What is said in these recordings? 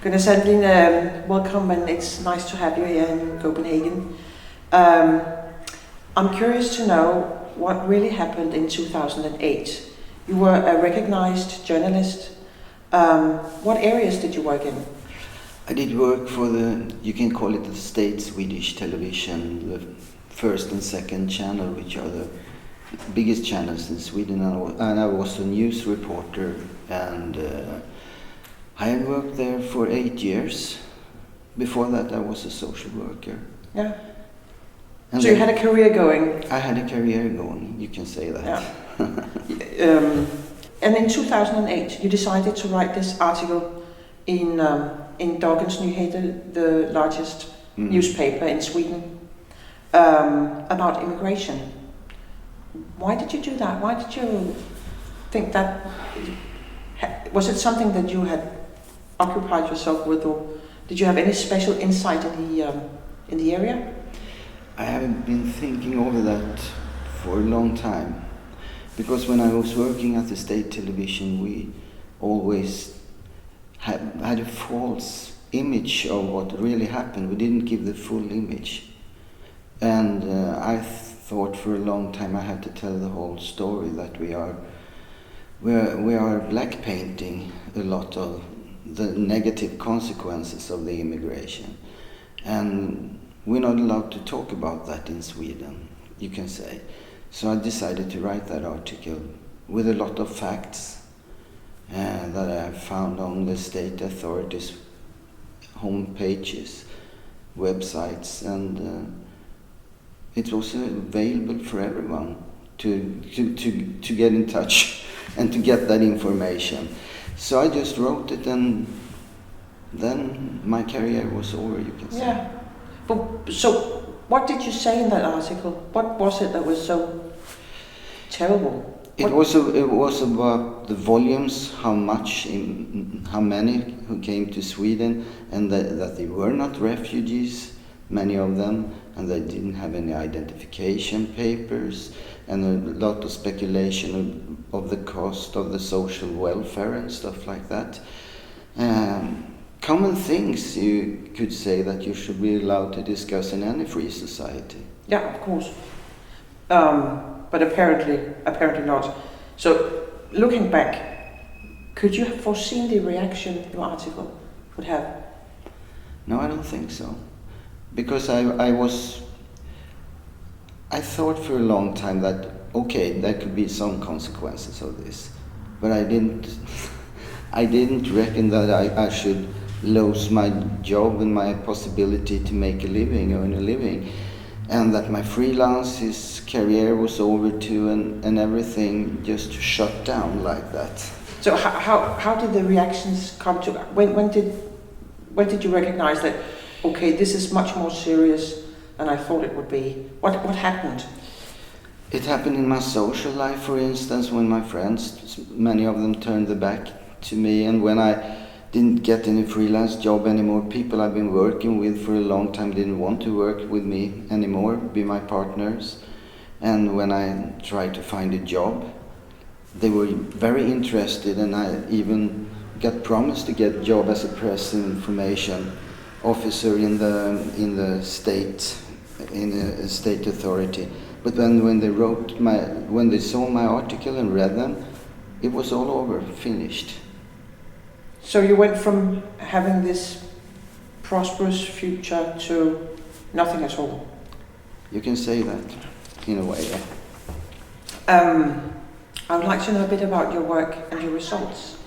Gunnar Sandelin, welcome, and it's nice to have you here in Copenhagen. I'm curious to know what really happened in 2008. You were a recognized journalist. What areas did you work in? I did work for you can call it the state Swedish television, the first and second channel, which are the biggest channels in Sweden, and I was a news reporter, and I had worked there for 8 years. Before that I was a social worker. Yeah. And so you had a career going? I had a career going, you can say that. Yeah. And in 2008 you decided to write this article in Dagens Nyheter, the largest newspaper in Sweden, about immigration. Why did you do that? Why did you think that? Was it something that you had occupied yourself with, or did you have any special insight in the area? I haven't been thinking over that for a long time, because when I was working at the state television, we always had a false image of what really happened. We didn't give the full image, and I thought for a long time I had to tell the whole story, that we are black painting a lot of the negative consequences of the immigration, and we're not allowed to talk about that in Sweden, you can say. So I decided to write that article with a lot of facts that I found on the state authorities' home pages, websites, and it was available for everyone to get in touch and to get that information. So I just wrote it, and then my career was over, you can say. Yeah. But so what did you say in that article? What was it that was so terrible? It was about the volumes, how many who came to Sweden, and that they were not refugees, many of them, and they didn't have any identification papers, and a lot of speculation of the cost of the social welfare and stuff like that. Common things, you could say, that you should be allowed to discuss in any free society. Yeah, of course. But apparently not. So, looking back, could you have foreseen the reaction your article would have? No, I don't think so. Because I thought for a long time that, okay, there could be some consequences of this, but I didn't reckon that I should lose my job and my possibility to make a living, earn a living, and that my freelance career was over too, and everything just shut down like that. So how did the reactions come to? When did you recognize that, okay, this is much more serious than I thought it would be? What happened? It happened in my social life, for instance, when my friends, many of them turned their back to me, and when I didn't get any freelance job anymore, people I've been working with for a long time didn't want to work with me anymore, be my partners. And when I tried to find a job, they were very interested, and I even got promised to get a job as a press information officer in the state, in a state authority. But then when they saw my article and read them, it was all over, finished. So you went from having this prosperous future to nothing at all? You can say that, in a way, yeah. I would like to know a bit about your work and your results.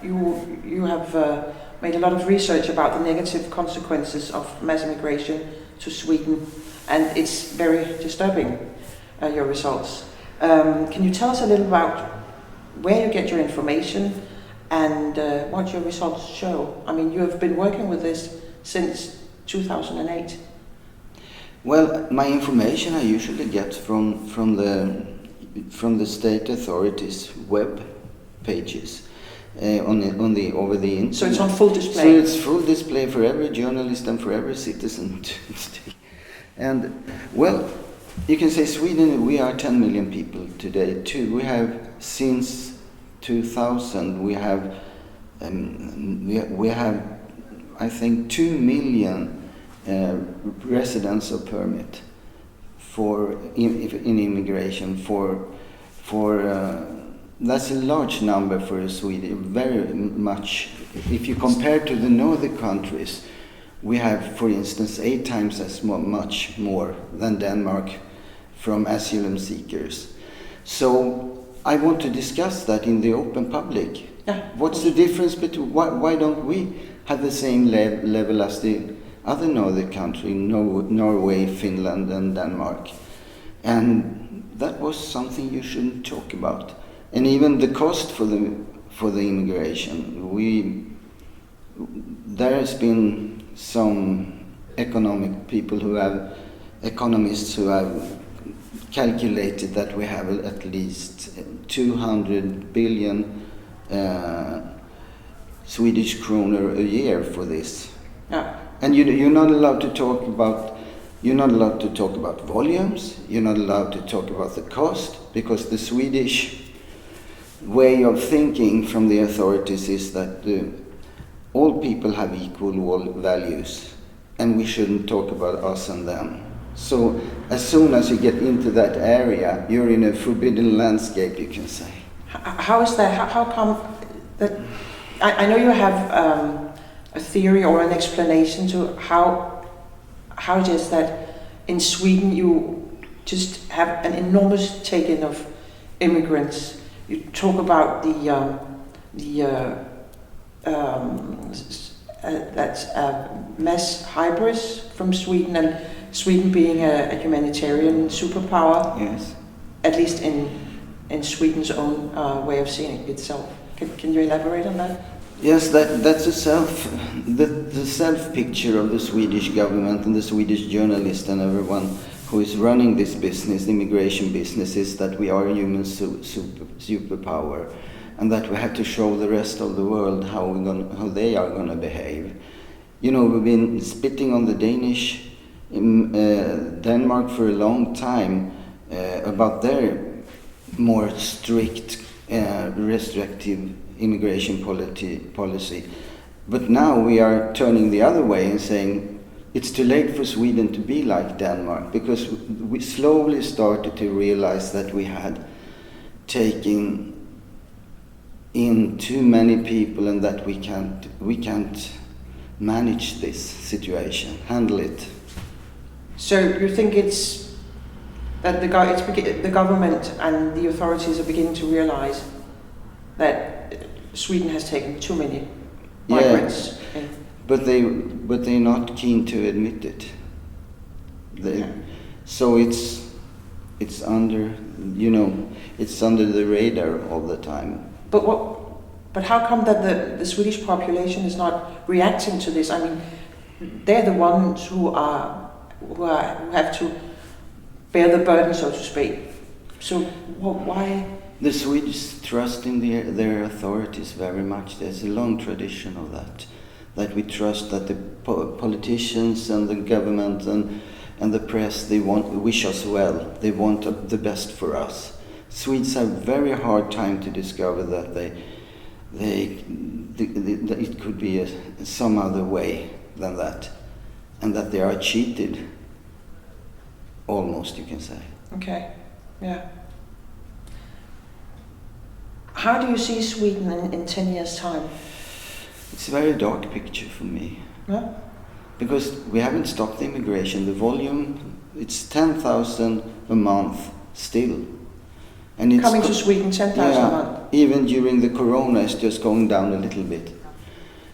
You have made a lot of research about the negative consequences of mass immigration to Sweden, and it's very disturbing, your results. Can you tell us a little about where you get your information and what your results show? I mean, you have been working with this since 2008. Well, my information I usually get from the state authorities' web pages over the internet. So it's on full display. So it's full display for every journalist and for every citizen to see. And well, you can say Sweden, we are 10 million people today too. We have since 2000 we have we have, I think, 2 million residence of permit in immigration that's a large number for Sweden, very much. If you compare to the northern countries, we have, for instance, 8 times as much more than Denmark from asylum seekers. So I want to discuss that in the open public. Yeah. What's the difference between, why don't we have the same level as the other northern countries, Norway, Finland and Denmark? And that was something you shouldn't talk about. And even the cost for the immigration, there has been some economists who have calculated that we have at least 200 billion Swedish kroner a year for this. Yeah. And you're not allowed to talk about volumes. You're not allowed to talk about the cost, because the Swedish way of thinking from the authorities is that all people have equal values, and we shouldn't talk about us and them. So as soon as you get into that area, you're in a forbidden landscape, you can say. How is that? How come that? I know you have a theory or an explanation to how it is that in Sweden you just have an enormous take-in of immigrants. You talk about mass hybris from Sweden, and Sweden being a humanitarian superpower. Yes. At least in Sweden's own way of seeing itself. Can you elaborate on that? Yes, that's the self picture of the Swedish government and the Swedish journalists and everyone who is running this business, the immigration business, is that we are a human superpower, and that we have to show the rest of the world how they are going to behave. You know, we've been spitting on the Danish in Denmark for a long time about their more strict, restrictive immigration policy. But now we are turning the other way and saying it's too late for Sweden to be like Denmark, because we slowly started to realize that we had taken in too many people, and that we can't manage this situation, handle it. So you think it's that the government and the authorities are beginning to realize that Sweden has taken too many migrants? Yeah, but they're not keen to admit it. So it's under the radar all the time. But how come that the Swedish population is not reacting to this? I mean, they're the ones who have to bear the burden, so to speak. So why? The Swedes trust in their authorities very much. There's a long tradition of that we trust that the politicians and the government and the press, they wish us well. They want the best for us. Swedes have a very hard time to discover that it could be some other way than that, and that they are cheated, almost, you can say. Okay, yeah. How do you see Sweden in 10 years' time? It's a very dark picture for me. Yeah? Because we haven't stopped the immigration. The volume, it's 10,000 a month still. And it's coming to Sweden, 10,000 a month? Even during the corona, it's just going down a little bit.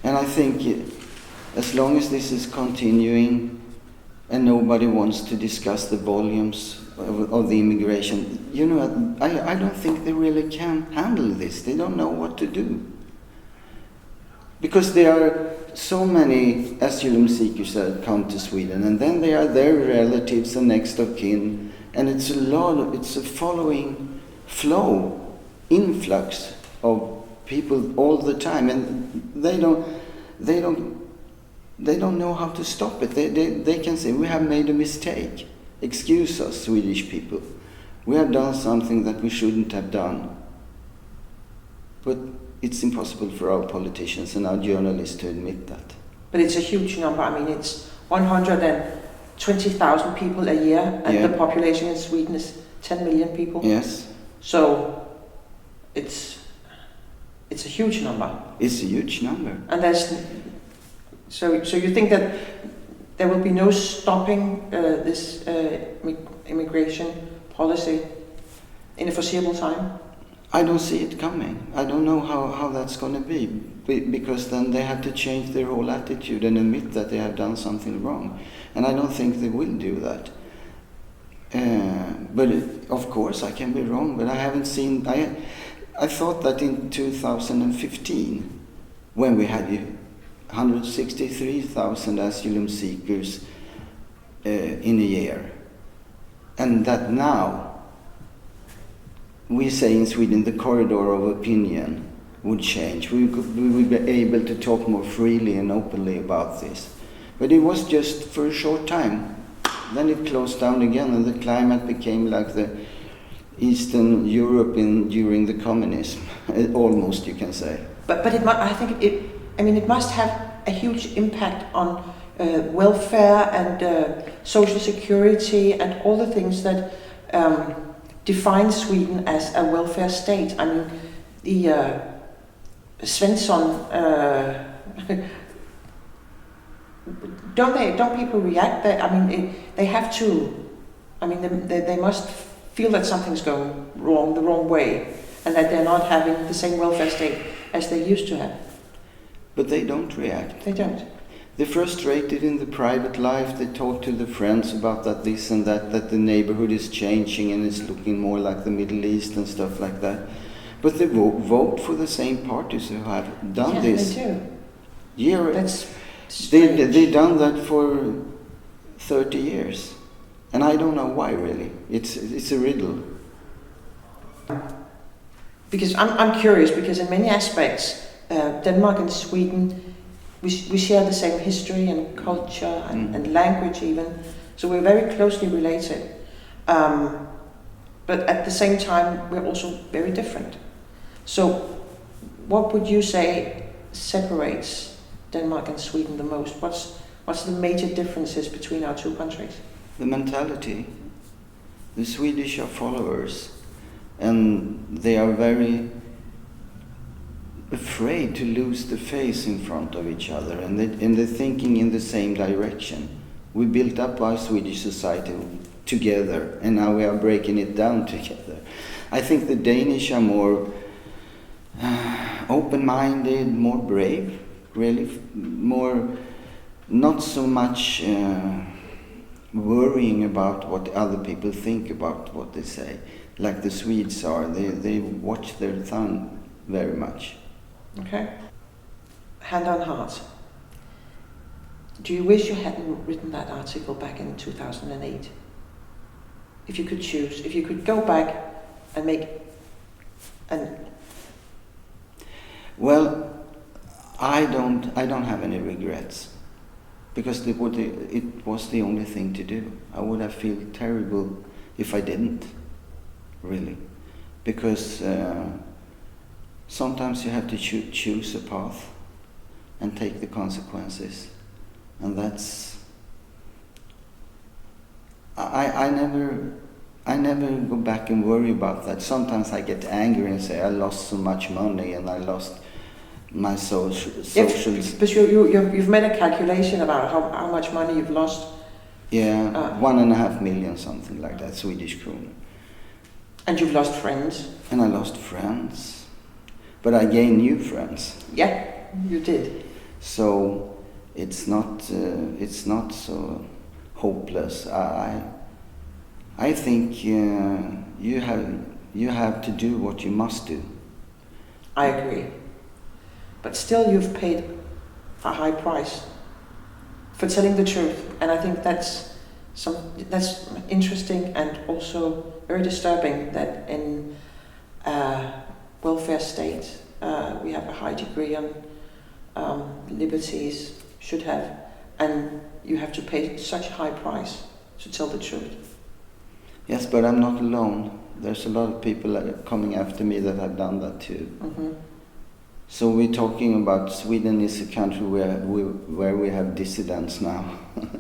And I think as long as this is continuing and nobody wants to discuss the volumes of the immigration, I don't think they really can handle this. They don't know what to do. Because there are so many asylum seekers that come to Sweden, and then they are their relatives and next of kin, and it's a following flow, influx of people all the time, and they don't know how to stop it. They can say, we have made a mistake. Excuse us, Swedish people. We have done something that we shouldn't have done. But it's impossible for our politicians and our journalists to admit that. But it's a huge number. I mean, it's 120,000 people a year, and the population in Sweden is 10 million people. Yes. So it's a huge number. It's a huge number. And so you think that there will be no stopping this immigration policy in a foreseeable time? I don't see it coming. I don't know how that's going to be, because then they have to change their whole attitude and admit that they have done something wrong. And I don't think they will do that. But of course I can be wrong, but I haven't seen... I thought that in 2015, when we had 163,000 asylum seekers in a year, and that now we say in Sweden the corridor of opinion would change. We would be able to talk more freely and openly about this. But it was just for a short time. Then it closed down again, and the climate became like the Eastern Europe during the communism, almost, you can say. But I think it must have a huge impact on welfare and social security and all the things that define Sweden as a welfare state. I mean, the Svensson. Don't people react? They have to. I mean, they must feel that something's going wrong, the wrong way, and that they're not having the same welfare state as they used to have. But they don't react. They don't. They're frustrated in the private life. They talk to the friends about this and that the neighborhood is changing and it's looking more like the Middle East and stuff like that. But they vote for the same parties who have done this. They do. That's they've done that for 30 years. And I don't know why, really. It's a riddle. Because I'm curious, because in many aspects, Denmark and Sweden, we share the same history and culture and language even. So we're very closely related. But at the same time, we're also very different. So what would you say separates Denmark and Sweden the most? What's the major differences between our two countries? The mentality. The Swedish are followers, and they are very afraid to lose the face in front of each other, and they're thinking in the same direction. We built up our Swedish society together, and now we are breaking it down together. I think the Danish are more open-minded, more brave, really, more, not so much worrying about what other people think about what they say, like the Swedes are. They watch their tongue very much. Okay. Hand on heart. Do you wish you hadn't written that article back in 2008? If you could choose, if you could go back and make an... Well, I don't have any regrets, because it was the only thing to do. I would have felt terrible if I didn't, really, because sometimes you have to choose a path and take the consequences, and that's... I never go back and worry about that. Sometimes I get angry and say I lost so much money and I lost my social... But you've made a calculation about how much money you've lost. Yeah, 1.5 million, something like that, Swedish kronor. And you've lost friends. And I lost friends, but I gained new friends. Yeah, you did. So it's not so hopeless. I think you have to do what you must do. I agree. But still you've paid a high price for telling the truth, and I think that's interesting and also very disturbing that in a welfare state we have a high degree on liberties, should have, and you have to pay such a high price to tell the truth. Yes, but I'm not alone. There's a lot of people coming after me that have done that too. Mm-hmm. So we're talking about Sweden is a country where we have dissidents now.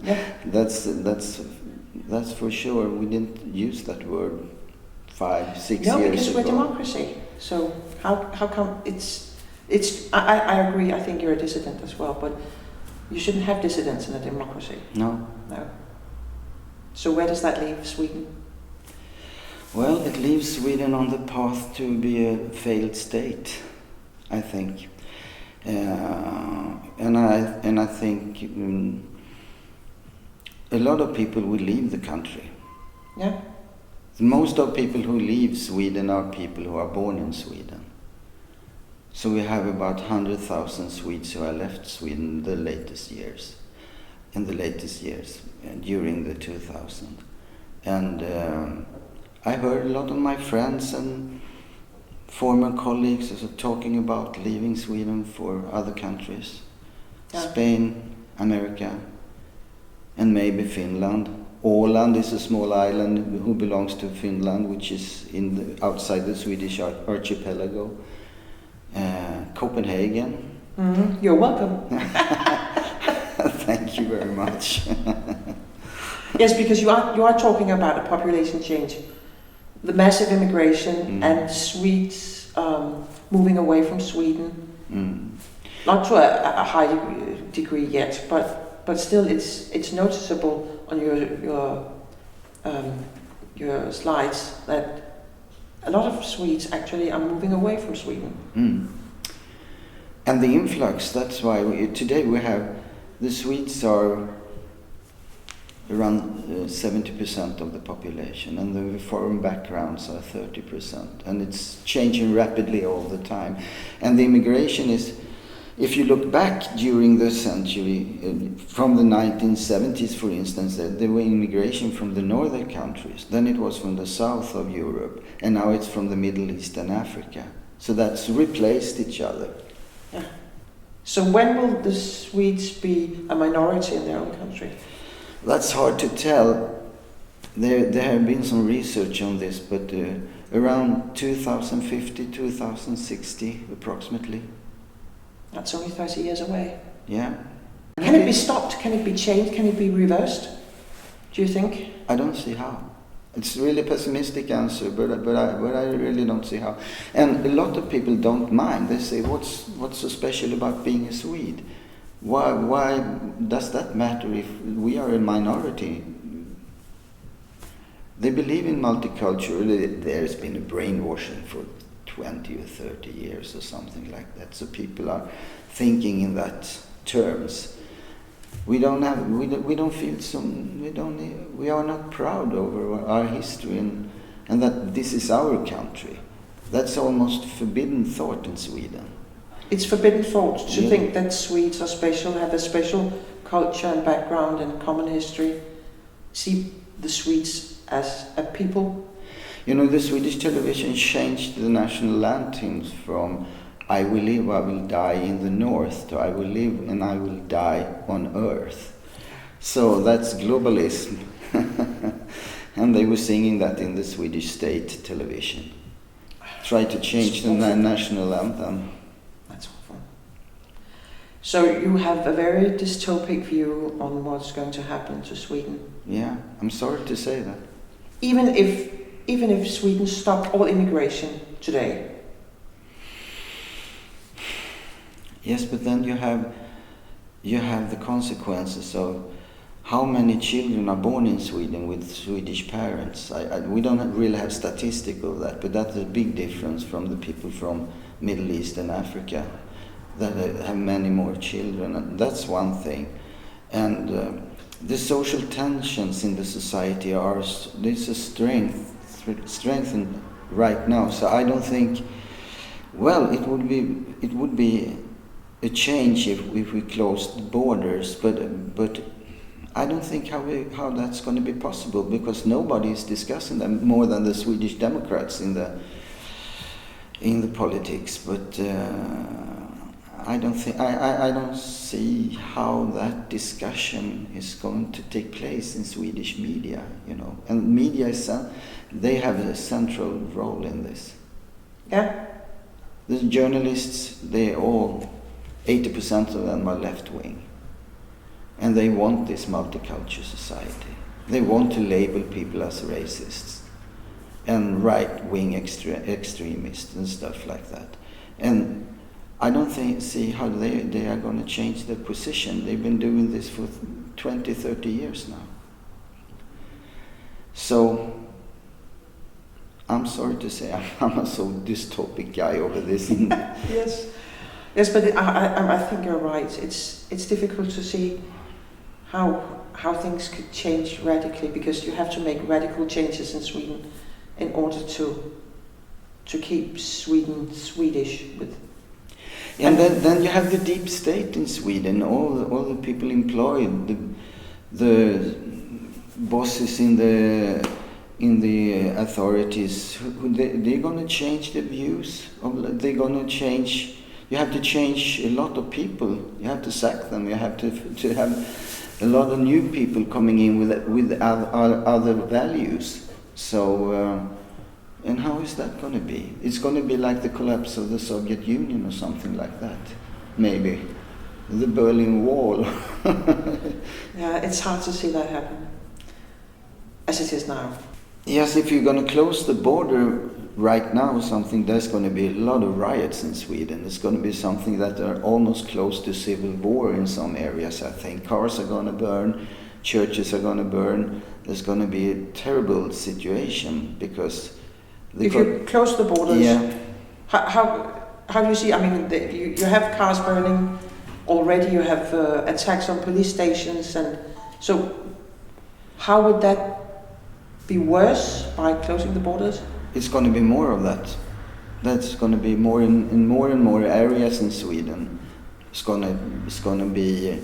Yeah. That's for sure. We didn't use that word 5-6 years ago. No, because we're democracy. So how come it's I agree, I think you're a dissident as well, but you shouldn't have dissidents in a democracy. No. No. So where does that leave Sweden? Well, it leaves Sweden on the path to be a failed state, I think. And I think a lot of people will leave the country. Yeah. Most of people who leave Sweden are people who are born in Sweden. So we have about 100,000 Swedes who have left Sweden in the latest years, during the 2000s. And I heard a lot of my friends and former colleagues also talking about leaving Sweden for other countries. Yeah. Spain, America, and maybe Finland. Åland is a small island who belongs to Finland, which is outside the Swedish archipelago. Copenhagen. Mm-hmm. You're welcome. Thank you very much. Yes, because you are talking about a population change, the massive immigration and Swedes moving away from Sweden. Not to a high degree yet, but still it's noticeable on your slides that a lot of Swedes actually are moving away from Sweden. And the influx, that's why today we have, the Swedes are around 70% of the population, and the foreign backgrounds are 30%, and it's changing rapidly all the time. And the immigration is, if you look back during the century, from the 1970s, for instance, there were immigration from the northern countries, then it was from the south of Europe, and now it's from the Middle East and Africa. So that's replaced each other. Yeah. So when will the Swedes be a minority in their own country? That's hard to tell. There have been some research on this, but around 2050, 2060 approximately. That's only 30 years away. Yeah. Can it be stopped? Can it be changed? Can it be reversed? Do you think? I don't see how. It's a really pessimistic answer, but I really don't see how. And a lot of people don't mind. They say, what's so special about being a Swede? Why does that matter if we are a minority? They believe in multicultural. There's been a brainwashing for 20 or 30 years or something like that. So people are thinking in that terms. We are not proud over our history and that this is our country. That's almost forbidden thought in Sweden. It's forbidden thought to think that Swedes are special, have a special culture and background and common history. See the Swedes as a people. You know, the Swedish television changed the national anthems from I will live, I will die in the north to I will live and I will die on earth. So that's globalism. And they were singing that in the Swedish state television. Try to change the national anthem. That's awful. So you have a very dystopic view on what's going to happen to Sweden. Yeah, I'm sorry to say that. Even if Sweden stopped all immigration today. Yes, but then you have the consequences of how many children are born in Sweden with Swedish parents. We don't really have statistics of that, but that's a big difference from the people from Middle East and Africa that have many more children. And that's one thing. And the social tensions in the society there's a strengthened right now. So I don't think, well, it would be a change if we closed borders, but I don't think how that's going to be possible, because nobody is discussing them more than the Swedish Democrats in the politics. But I don't see how that discussion is going to take place in Swedish media, you know. And media they have a central role in this. Yeah. The journalists, 80% of them are left wing. And they want this multicultural society. They want to label people as racists and right-wing extremists and stuff like that. And I don't see how they are going to change their position. They've been doing this for 20, 30 years now. So, I'm sorry to say, I'm a so dystopic guy over this. Yes, but I think you're right. It's difficult to see how things could change radically, because you have to make radical changes in Sweden in order to keep Sweden Swedish. And then you have the deep state in Sweden. All the people employed, the bosses in the authorities. They're going to change the views. They're going to change. You have to change a lot of people. You have to sack them. You have to have a lot of new people coming in with other values. So, and how is that going to be? It's going to be like the collapse of the Soviet Union or something like that, maybe. The Berlin Wall. Yeah, it's hard to see that happen, as it is now. Yes, if you're going to close the border right now or something, there's going to be a lot of riots in Sweden. It's going to be something that are almost close to civil war in some areas, I think. Cars are going to burn, churches are going to burn. There's going to be a terrible situation because... If you close the borders, yeah. How do you see? I mean, you have cars burning already. You have attacks on police stations, and so how would that be worse by closing the borders? It's going to be more of that. That's going to be more in more and more areas in Sweden. It's going to be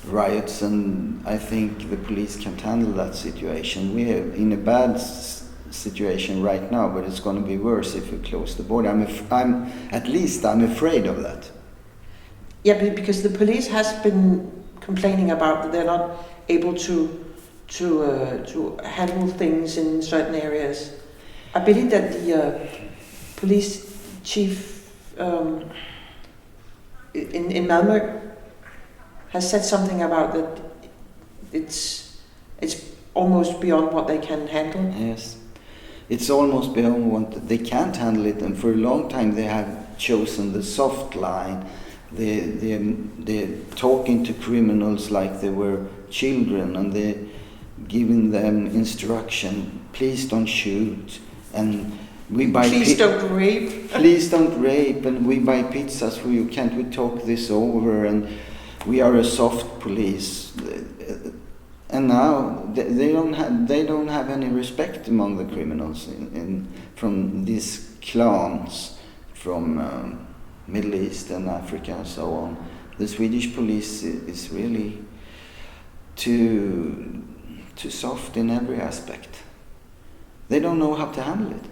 riots, and I think the police can't handle that situation. We are in a bad situation right now, but it's going to be worse if we close the border. I'm afraid of that. Yeah, because the police has been complaining about that they're not able to handle things in certain areas. I believe that the police chief in Malmö has said something about that. It's almost beyond what they can handle. Yes. It's almost beyond what they can't handle it, and for a long time they have chosen the soft line. They're talking to criminals like they were children, and they're giving them instruction. Please don't shoot, and we buy. Please don't rape. Please don't rape, and we buy pizzas for you. Can't we talk this over? And we are a soft police. And now they don't have any respect among the criminals from these clans from Middle East and Africa and so on. The Swedish police is really too soft in every aspect. They don't know how to handle it.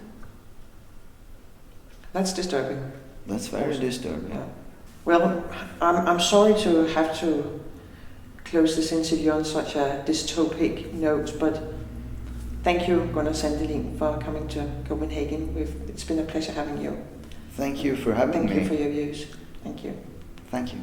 That's disturbing. That's very disturbing. Yeah. Well, I'm sorry to have to close this interview on such a dystopic note, but thank you, Gunnar Sandelin, for coming to Copenhagen. It's been a pleasure having you. Thank you for having me. Thank you for your views. Thank you. Thank you.